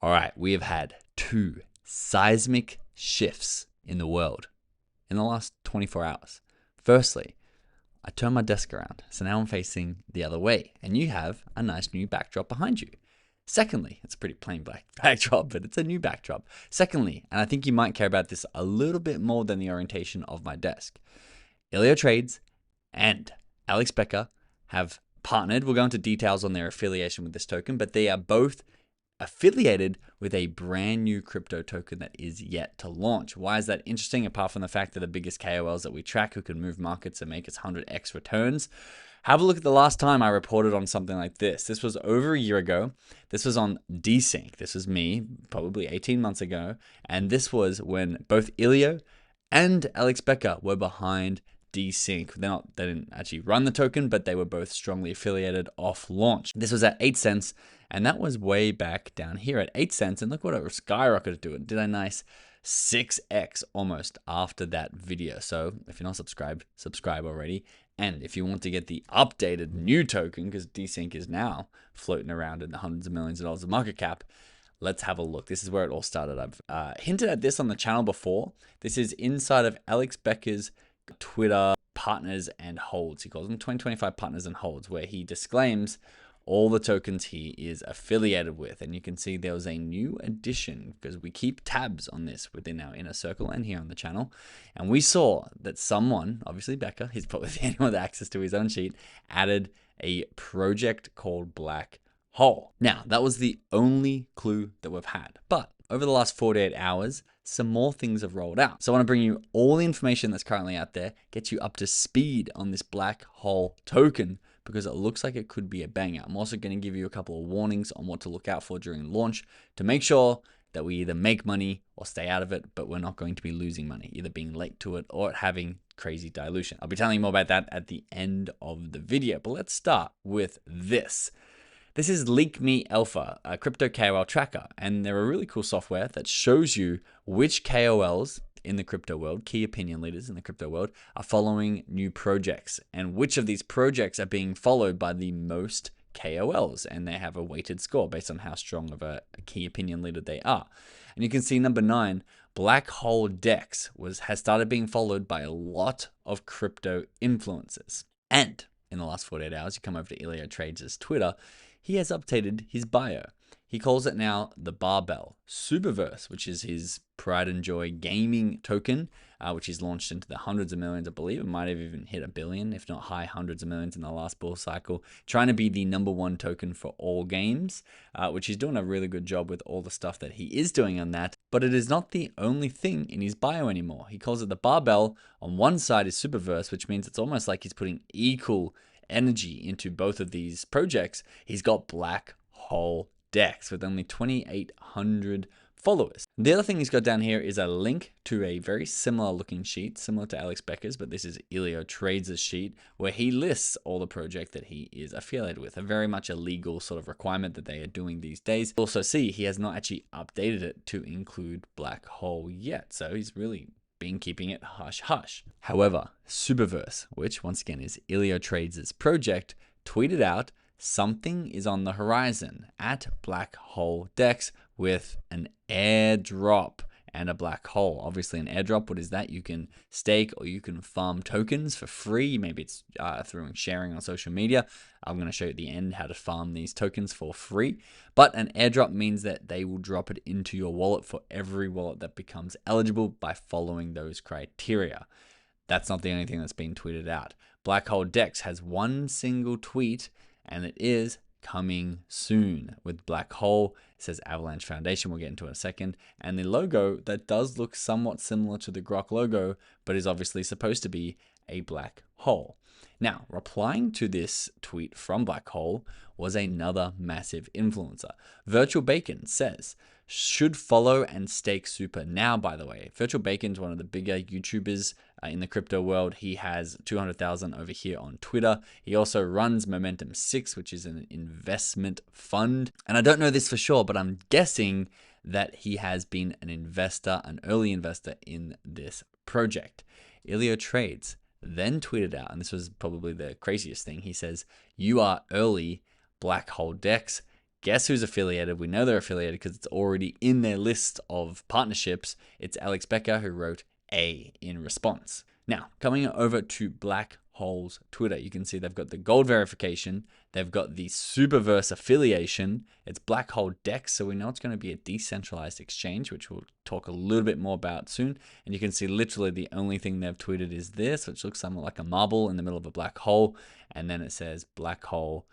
All right, we have had two seismic shifts in the world in the last 24 hours. Firstly, I turned my desk around, so now I'm facing the other way, and you have a nice new backdrop behind you. Secondly, it's a pretty plain black backdrop, but it's a new backdrop. Secondly, and I think you might care about this a little bit more than the orientation of my desk, Ilio Trades and Alex Becker have partnered. We'll go into details on their affiliation with this token, but they are both affiliated with a brand new crypto token that is yet to launch. Why is that interesting? Apart from the fact that the biggest KOLs that we track who can move markets and make us 100x returns. Have a look at the last time I reported on something like this. This was over a year ago. This was on Desync. This was me probably 18 months ago. And this was when both Ilio and Alex Becker were behind Desync. They didn't actually run the token, but they were both strongly affiliated off launch. This was at 8 cents, and that was way back down here at 8 cents. And look what it skyrocketed to. It did a nice 6x almost after that video. So if you're not subscribed, subscribe already. And if you want to get the updated new token, because Desync is now floating around in the hundreds of millions of dollars of market cap, let's have a look. This is where it all started. I've hinted at this on the channel before. This is inside of Alex Becker's Twitter partners and holds. He calls them 2025 partners and holds, where he disclaims all the tokens he is affiliated with. And you can see there was a new addition, because we keep tabs on this within our inner circle and here on the channel. And we saw that someone, obviously Becker, he's probably the only one with access to his own sheet, added a project called Black Hole. Now, that was the only clue that we've had. But over the last 48 hours, some more things have rolled out. So I want to bring you all the information that's currently out there, get you up to speed on this Black Hole token, because it looks like it could be a banger. I'm also going to give you a couple of warnings on what to look out for during launch to make sure that we either make money or stay out of it, but we're not going to be losing money, either being late to it or having crazy dilution. I'll be telling you more about that at the end of the video, but let's start with this. This is LeakMe Alpha, a crypto KOL tracker, and they're a really cool software that shows you which KOLs in the crypto world, key opinion leaders in the crypto world, are following new projects, and which of these projects are being followed by the most KOLs, and they have a weighted score based on how strong of a key opinion leader they are. And you can see number 9, Black Hole Dex has started being followed by a lot of crypto influencers. And in the last 48 hours, you come over to Ilio Trades' Twitter, he has updated his bio. He calls it now the Barbell Superverse, which is his pride and joy gaming token, which is launched into the hundreds of millions, I believe. It might have even hit 1 billion, if not high hundreds of millions in the last bull cycle, trying to be the #1 token for all games, which he's doing a really good job with all the stuff that he is doing on that. But it is not the only thing in his bio anymore. He calls it the Barbell. On one side is Superverse, which means it's almost like he's putting equal energy into both of these projects. He's got Black Hole Dex with only 2,800 followers. The other thing he's got down here is a link to a very similar looking sheet, similar to Alex Becker's, but this is Ilio Trades' sheet, where he lists all the projects that he is affiliated with. A very much a legal sort of requirement that they are doing these days. You'll also see he has not actually updated it to include Black Hole yet, so he's really been keeping it hush hush. However, Superverse, which once again is Ilio Trades' project, tweeted out something is on the horizon at Black Hole Dex with an airdrop and a black hole. Obviously an airdrop, what is that? You can stake or you can farm tokens for free. Maybe it's through sharing on social media. I'm going to show you at the end how to farm these tokens for free. But an airdrop means that they will drop it into your wallet for every wallet that becomes eligible by following those criteria. That's not the only thing that's been tweeted out. Black Hole Dex has one single tweet, and it is coming soon with Black Hole. It says Avalanche Foundation. We'll get into it in a second. And the logo that does look somewhat similar to the Grok logo, but is obviously supposed to be a black hole. Now, replying to this tweet from Black Hole was another massive influencer. Virtual Bacon says, should follow and stake super now, by the way. Virtual Bacon's one of the bigger YouTubers in the crypto world. He has 200,000 over here on Twitter. He also runs Momentum 6, which is an investment fund. And I don't know this for sure, but I'm guessing that he has been an investor, an early investor in this project. Ilio Trades then tweeted out, and this was probably the craziest thing. He says, "You are early, Black Hole Dex. Guess who's affiliated? We know they're affiliated because it's already in their list of partnerships. It's Alex Becker, who wrote A in response. Now, coming over to Black Hole's Twitter, you can see they've got the gold verification, they've got the Superverse affiliation, it's Black Hole Dex, so we know it's going to be a decentralized exchange, which we'll talk a little bit more about soon. And you can see literally the only thing they've tweeted is this, which looks somewhat like a marble in the middle of a black hole, and then it says Black Hole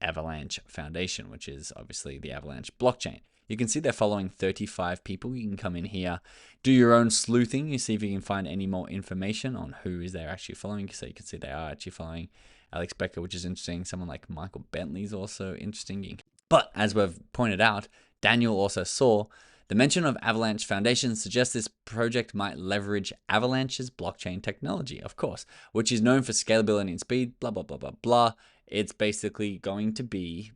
Avalanche Foundation, which is obviously the Avalanche blockchain. You can see they're following 35 people. You can come in here, do your own sleuthing. You see if you can find any more information on who is they're actually following. So you can see they are actually following Alex Becker, which is interesting. Someone like Michael Bentley is also interesting. But as we've pointed out, Daniel also saw the mention of Avalanche Foundation suggests this project might leverage Avalanche's blockchain technology, of course, which is known for scalability and speed, blah, blah, blah, blah, blah. It's basically going to be,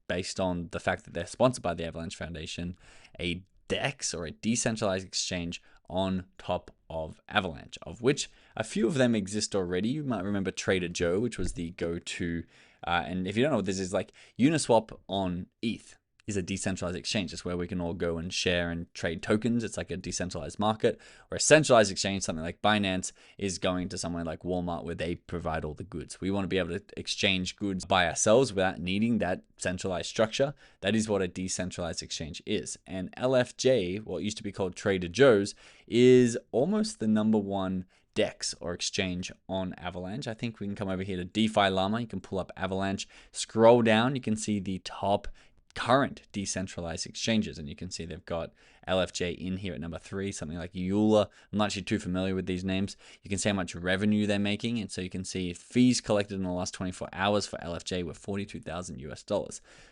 based on the fact that they're sponsored by the Avalanche Foundation, a DEX or a decentralized exchange on top of Avalanche, of which a few of them exist already. You might remember Trader Joe, which was the go-to. And if you don't know what this is, like Uniswap on ETH is a decentralized exchange. It's where we can all go and share and trade tokens. It's like a decentralized market. Or a centralized exchange, something like Binance, is going to somewhere like Walmart where they provide all the goods. We want to be able to exchange goods by ourselves without needing that centralized structure. That is what a decentralized exchange is. And LFJ, what used to be called Trader Joe's, is almost the #1 DEX or exchange on Avalanche. I think we can come over here to DeFi Llama. You can pull up Avalanche, scroll down. You can see the top current decentralized exchanges, and you can see they've got LFJ in here at #3, something like Euler. I'm not actually too familiar with these names. You can see how much revenue they're making, and so you can see fees collected in the last 24 hours for LFJ were $42,000 US.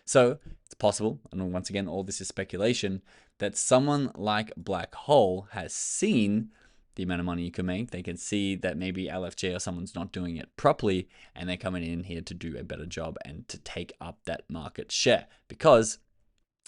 So it's possible, and once again, all this is speculation, that someone like Black Hole has seen the amount of money you can make. They can see that maybe LFJ or someone's not doing it properly, and they're coming in here to do a better job and to take up that market share. Because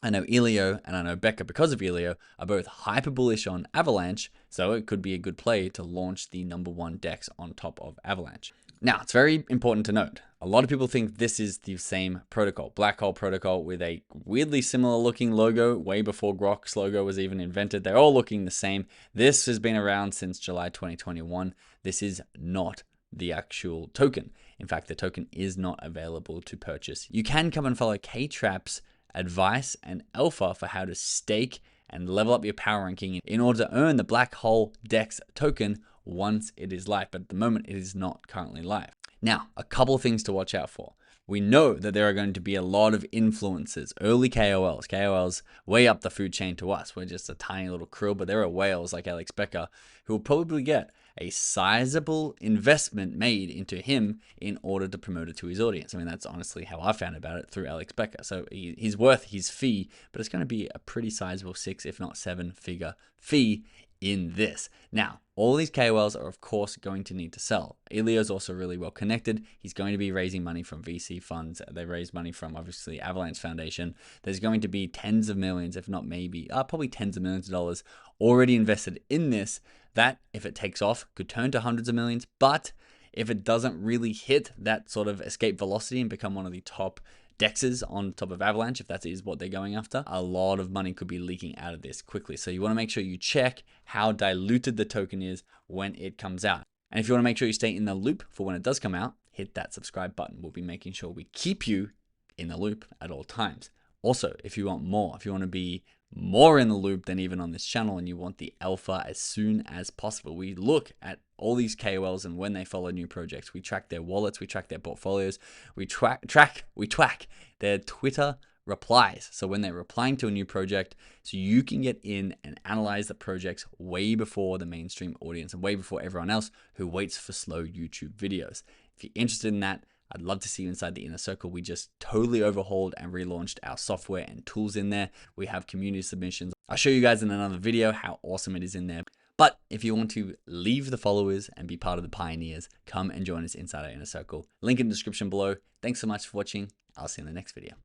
I know Elio and I know Becker, because of Elio, are both hyper bullish on Avalanche, so it could be a good play to launch the #1 DEX on top of Avalanche. Now, it's very important to note, a lot of people think this is the same protocol, Black Hole Protocol, with a weirdly similar looking logo way before Grok's logo was even invented. They're all looking the same. This has been around since July 2021. This is not the actual token. In fact, the token is not available to purchase. You can come and follow K-Trap's advice and alpha for how to stake and level up your power ranking in order to earn the Black Hole DEX token once it is live, but at the moment it is not currently live. Now, a couple of things to watch out for. We know that there are going to be a lot of influencers, early KOLs way up the food chain to us. We're just a tiny little krill, but there are whales like Alex Becker who will probably get a sizable investment made into him in order to promote it to his audience. I mean, that's honestly how I found about it, through Alex Becker. So he's worth his fee, but it's going to be a pretty sizable 6, if not 7-figure fee in this. Now, all these KOLs are of course going to need to sell. Elio's also really well connected. He's going to be raising money from VC funds. They raise money from obviously Avalanche Foundation. There's going to be tens of millions, if not maybe, probably tens of millions of dollars already invested in this. That, if it takes off, could turn to hundreds of millions. But if it doesn't really hit that sort of escape velocity and become one of the top DEXs on top of Avalanche, if that is what they're going after, a lot of money could be leaking out of this quickly. So you want to make sure you check how diluted the token is when it comes out. And if you want to make sure you stay in the loop for when it does come out, hit that subscribe button. We'll be making sure we keep you in the loop at all times. Also, if you want more, if you want to be more in the loop than even on this channel and you want the alpha as soon as possible, we look at all these KOLs and when they follow new projects, we track their wallets, we track their portfolios, we track their Twitter replies. So when they're replying to a new project, so you can get in and analyze the projects way before the mainstream audience and way before everyone else who waits for slow YouTube videos. If you're interested in that, I'd love to see you inside the inner circle. We just totally overhauled and relaunched our software and tools in there. We have community submissions. I'll show you guys in another video how awesome it is in there. But if you want to leave the followers and be part of the pioneers, come and join us inside our inner circle. Link in the description below. Thanks so much for watching. I'll see you in the next video.